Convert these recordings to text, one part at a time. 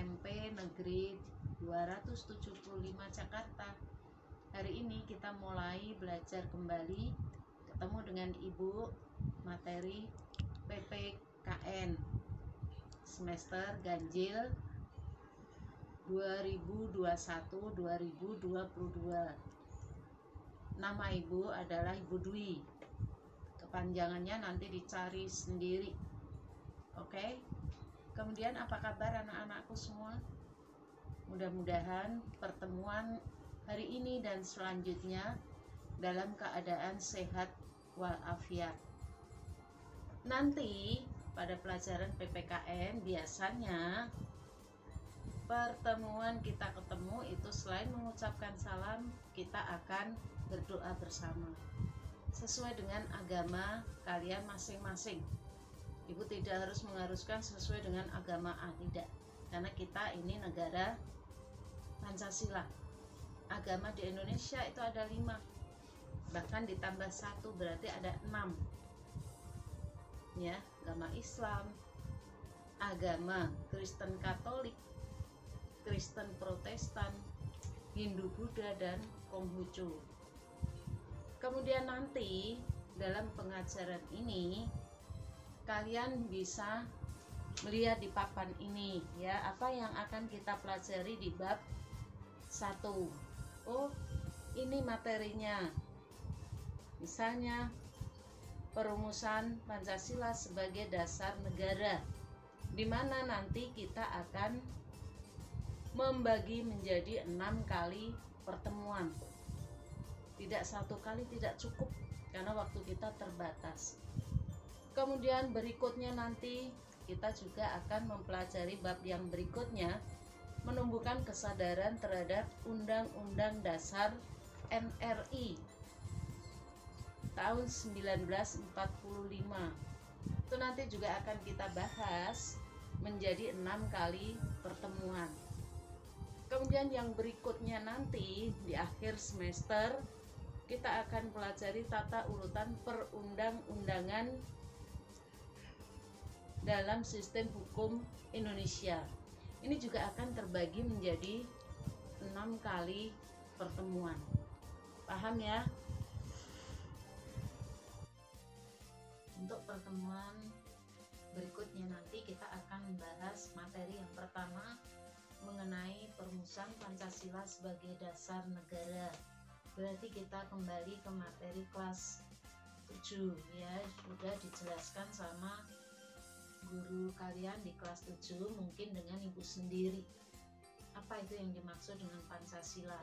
SMP Negeri 275 Jakarta. Hari ini kita mulai belajar kembali, ketemu dengan Ibu, materi PPKN semester ganjil 2021-2022. Nama Ibu adalah Ibu Dwi. Kepanjangannya nanti dicari sendiri. Oke. Kemudian apa kabar anak-anakku semua? Mudah-mudahan pertemuan hari ini dan selanjutnya dalam keadaan sehat walafiat. Nanti pada pelajaran PPKN biasanya pertemuan kita ketemu itu selain mengucapkan salam, kita akan berdoa bersama sesuai dengan agama kalian masing-masing. Ibu tidak harus mengharuskan sesuai dengan agama A, tidak, karena kita ini negara Pancasila. Agama di Indonesia itu ada 5, bahkan ditambah 1 berarti ada 6 ya. Agama Islam, agama Kristen Katolik, Kristen Protestan, Hindu Buddha, dan Konghucu. Kemudian nanti dalam pengajaran ini kalian bisa melihat di papan ini ya, apa yang akan kita pelajari di bab 1. Oh, ini materinya. Misalnya perumusan Pancasila sebagai dasar negara, di mana nanti kita akan membagi menjadi 6 kali pertemuan. Tidak 1 kali tidak cukup karena waktu kita terbatas. Kemudian berikutnya nanti kita juga akan mempelajari bab yang berikutnya, menumbuhkan kesadaran terhadap Undang-Undang Dasar NRI tahun 1945. Itu nanti juga akan kita bahas menjadi 6 kali pertemuan. Kemudian yang berikutnya nanti di akhir semester kita akan pelajari tata urutan perundang-undangan dalam sistem hukum Indonesia. Ini juga akan terbagi menjadi 6 kali pertemuan. Paham ya? Untuk pertemuan berikutnya nanti kita akan membahas materi yang pertama mengenai perumusan Pancasila sebagai dasar negara. Berarti kita kembali ke materi kelas 7 ya, sudah dijelaskan sama guru kalian di kelas 7, mungkin dengan ibu sendiri. Apa itu yang dimaksud dengan Pancasila?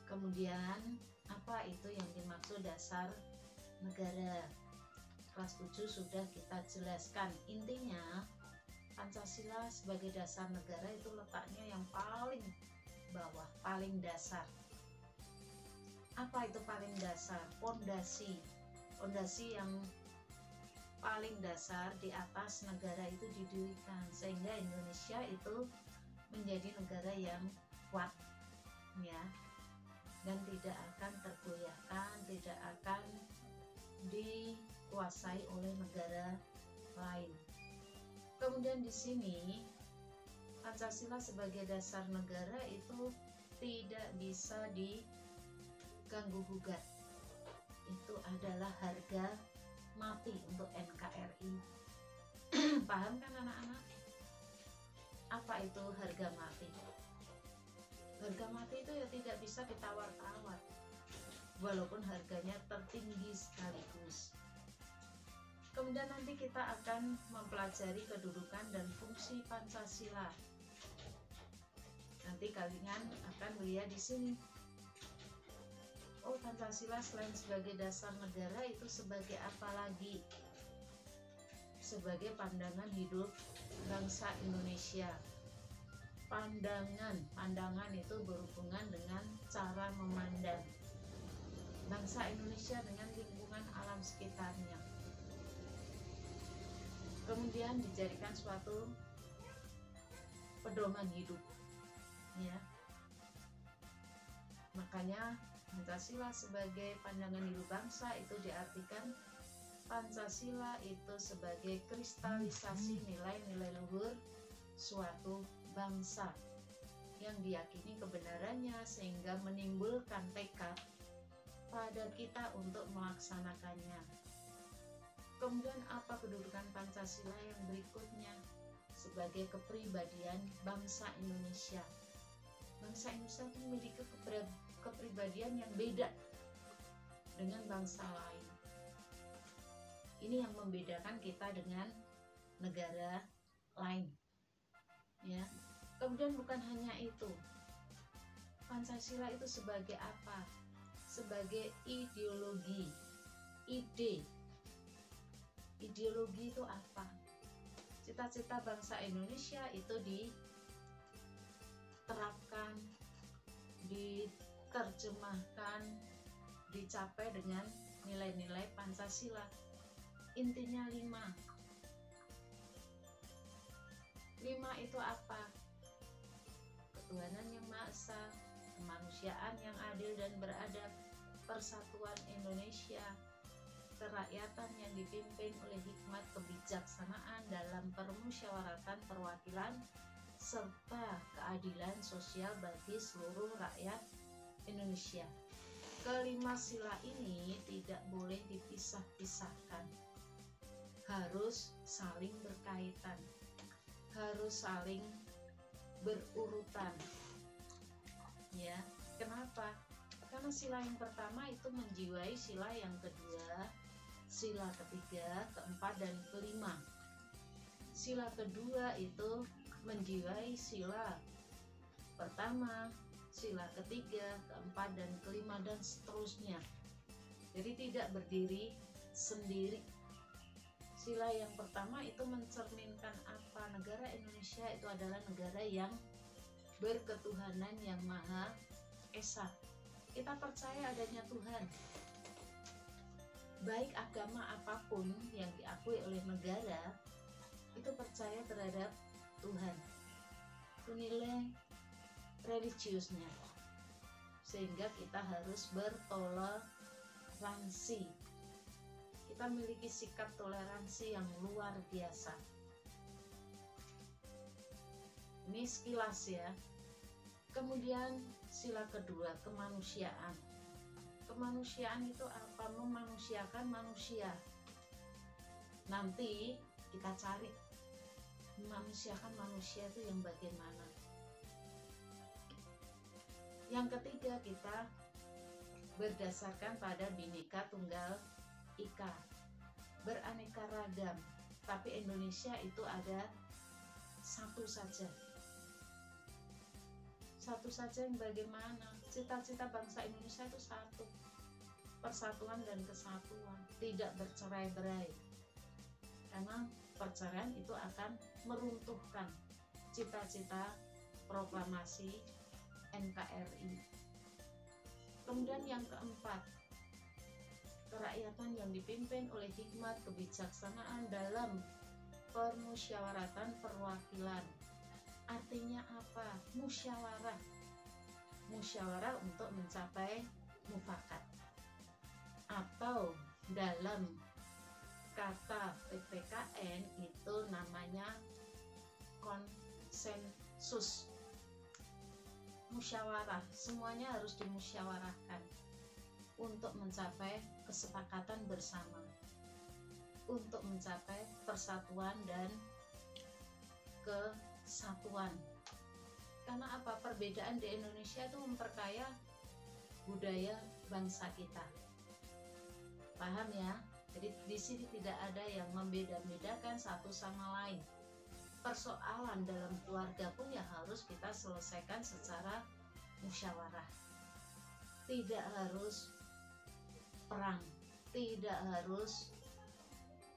Kemudian apa itu yang dimaksud dasar negara? Kelas 7 sudah kita jelaskan. Intinya Pancasila sebagai dasar negara itu letaknya yang paling bawah, paling dasar. Apa itu paling dasar? Pondasi yang paling dasar di atas negara itu didirikan, sehingga Indonesia itu menjadi negara yang kuat ya, dan tidak akan tergoyahkan, tidak akan dikuasai oleh negara lain. Kemudian di sini Pancasila sebagai dasar negara itu tidak bisa diganggu gugat. Itu adalah harga mati untuk NKRI. Paham kan anak-anak? Apa itu harga mati? Harga mati itu ya tidak bisa ditawar-tawar, walaupun harganya tertinggi sekaligus. Kemudian nanti kita akan mempelajari kedudukan dan fungsi Pancasila. Nanti kalian akan melihat di sini. Oh, Pancasila selain sebagai dasar negara itu sebagai apa lagi? Sebagai pandangan hidup bangsa Indonesia. Pandangan itu berhubungan dengan cara memandang bangsa Indonesia dengan lingkungan alam sekitarnya. Kemudian dijadikan suatu pedoman hidup ya. Makanya Pancasila sebagai pandangan hidup bangsa itu diartikan Pancasila itu sebagai kristalisasi nilai-nilai luhur suatu bangsa yang diyakini kebenarannya, sehingga menimbulkan tekad pada kita untuk melaksanakannya. Kemudian apa kedudukan Pancasila yang berikutnya sebagai kepribadian bangsa Indonesia? Bangsa Indonesia itu memiliki kepribadian yang beda dengan bangsa lain. Ini yang membedakan kita dengan negara lain, ya. Kemudian bukan hanya itu, Pancasila itu sebagai apa? Sebagai ideologi, ide. Ideologi itu apa? Cita-cita bangsa Indonesia itu diterapkan, diterjemahkan, dicapai dengan nilai-nilai Pancasila. Intinya 5. 5 itu apa? Ketuhanan yang Maha Esa, kemanusiaan yang adil dan beradab, persatuan Indonesia, kerakyatan yang dipimpin oleh hikmat kebijaksanaan dalam permusyawaratan perwakilan, serta keadilan sosial bagi seluruh rakyat Indonesia. Kelima sila ini tidak boleh dipisah-pisahkan, harus saling berkaitan, harus saling berurutan, ya. Kenapa? Karena sila yang pertama itu menjiwai sila yang kedua, sila ketiga, keempat, dan kelima. Sila kedua itu menjiwai sila pertama, sila ketiga, keempat, dan kelima, dan seterusnya. Jadi tidak berdiri sendiri. Sila yang pertama itu mencerminkan apa? Negara Indonesia itu adalah negara yang berketuhanan yang Maha Esa. Kita percaya adanya Tuhan. Baik agama apapun yang diakui oleh negara itu percaya terhadap Tuhan. Itu nilai religiusnya. Sehingga kita harus bertoleransi. Kita memiliki sikap toleransi yang luar biasa. Ini sekilas ya. Kemudian sila kedua, kemanusiaan. Kemanusiaan itu apa? Memanusiakan manusia. Nanti kita cari memanusiakan manusia itu yang bagaimana. Yang ketiga, kita berdasarkan pada Bhinneka Tunggal Ika, beraneka ragam, tapi Indonesia itu ada satu saja. Satu saja yang bagaimana? Cita-cita bangsa Indonesia itu satu, persatuan dan kesatuan, tidak bercerai-berai. Karena perceraian itu akan meruntuhkan cita-cita proklamasi NKRI. Kemudian yang keempat, kerakyatan yang dipimpin oleh hikmat kebijaksanaan dalam permusyawaratan perwakilan. Artinya apa? Musyawarah. Musyawarah untuk mencapai mufakat. Atau dalam kata PPKN itu namanya konsensus. Musyawarah, semuanya harus dimusyawarahkan untuk mencapai kesepakatan bersama, untuk mencapai persatuan dan kesatuan. Karena apa? Perbedaan di Indonesia itu memperkaya budaya bangsa kita. Paham ya? Jadi di sini tidak ada yang membeda-bedakan satu sama lain. Persoalan dalam keluarga pun ya harus kita selesaikan secara musyawarah. Tidak harus perang, tidak harus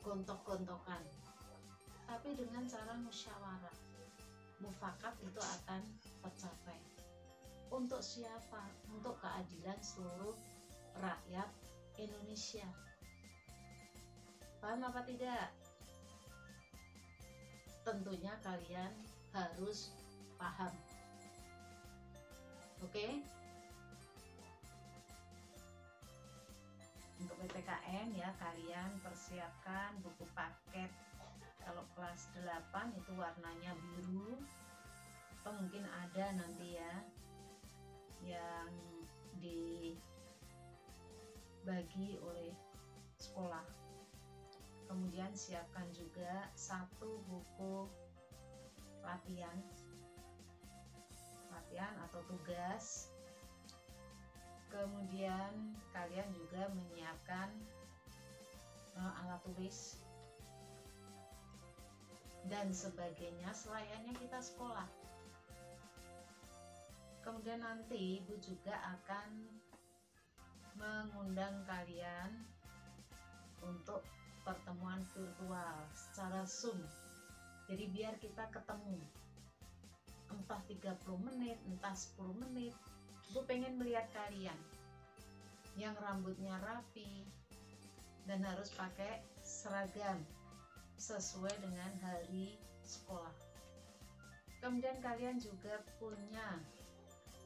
gontok-gontokan, tapi dengan cara musyawarah, mufakat itu akan tercapai. Untuk siapa? Untuk keadilan seluruh rakyat Indonesia. Paham apa tidak? Tentunya kalian harus paham. Oke? Untuk PPKN ya, kalian persiapkan buku paket Kalau kelas 8 itu warnanya biru, atau mungkin ada nanti ya yang dibagi oleh sekolah. Kemudian siapkan juga 1 buku latihan atau tugas. Kemudian kalian juga menyiapkan alat tulis dan sebagainya selayaknya kita sekolah. Kemudian nanti Ibu juga akan mengundang kalian untuk pertemuan virtual secara Zoom. Jadi biar kita ketemu, entah 30 menit, entah 10 menit. Ibu pengen melihat kalian yang rambutnya rapi dan harus pakai seragam sesuai dengan hari sekolah. Kemudian kalian juga punya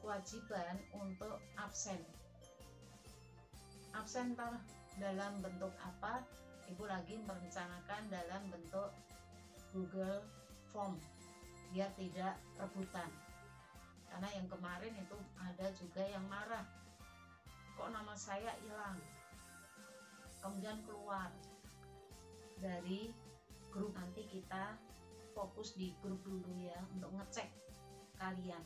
kewajiban untuk absen. Absen dalam bentuk apa? Ibu lagi merencanakan dalam bentuk Google Form biar tidak rebutan. Karena yang kemarin itu ada juga yang marah, kok nama saya hilang, kemudian keluar dari grup. Nanti kita fokus di grup dulu ya untuk ngecek kalian.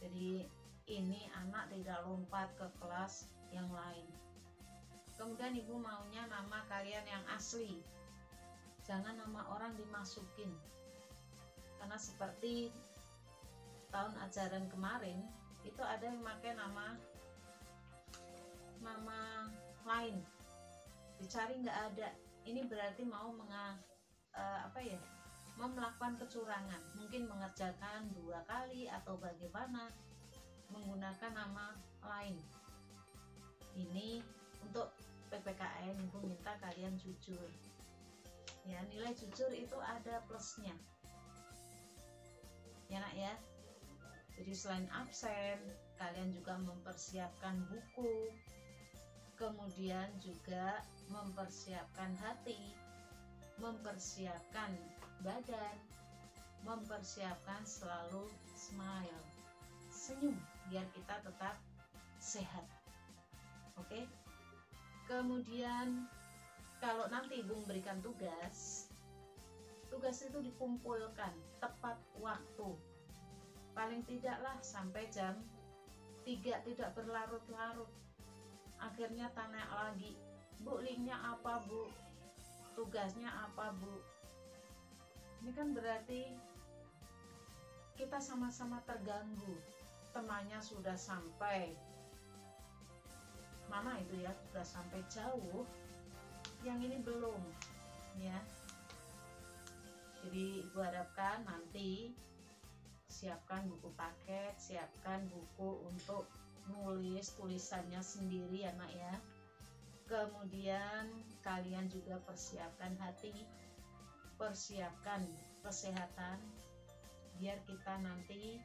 Jadi ini anak tidak lompat ke kelas yang lain. Kemudian Ibu maunya nama kalian yang asli, jangan nama orang dimasukin. Karena seperti tahun ajaran kemarin itu ada yang pakai nama lain, dicari nggak ada. Ini berarti mau mau melakukan kecurangan, mungkin mengerjakan 2 kali atau bagaimana menggunakan nama lain. Ini untuk PPKN Ibu minta kalian jujur ya, nilai jujur itu ada plusnya ya nak ya. Jadi selain absen, kalian juga mempersiapkan buku, kemudian juga mempersiapkan hati, mempersiapkan badan, mempersiapkan selalu smile, senyum, biar kita tetap sehat. Oke. Kemudian kalau nanti Ibu memberikan tugas itu dikumpulkan tepat waktu, paling tidaklah sampai jam 3, tidak berlarut-larut. Akhirnya tanya lagi, Bu, linknya apa Bu, tugasnya apa Bu. Ini kan berarti kita sama-sama terganggu. Temannya sudah sampai mana itu ya, sudah sampai jauh, yang ini belum ya. Jadi Ibu harapkan nanti siapkan buku paket, siapkan buku untuk nulis tulisannya sendiri ya nak ya. Kemudian kalian juga persiapkan hati, persiapkan kesehatan, biar kita nanti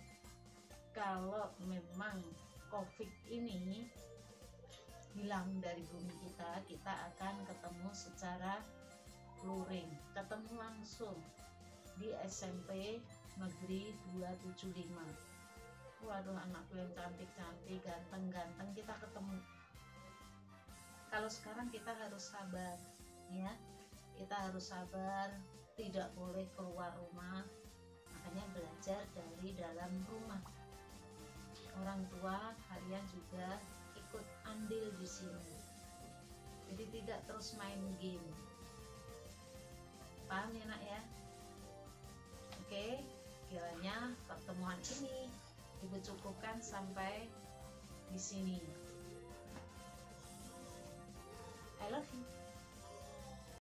kalau memang COVID ini hilang dari bumi kita akan ketemu secara luring, ketemu langsung di SMP Negeri 275. Waduh, anakku yang cantik-cantik, ganteng-ganteng, kita ketemu. Kalau sekarang kita harus sabar ya, kita harus sabar, tidak boleh keluar rumah, makanya belajar dari dalam rumah. Orang tua kalian juga ikut andil di sini, jadi tidak terus main game. Paham ya nak ya? Oke, kiranya pertemuan ini Ibu cukupkan sampai di sini. I love you.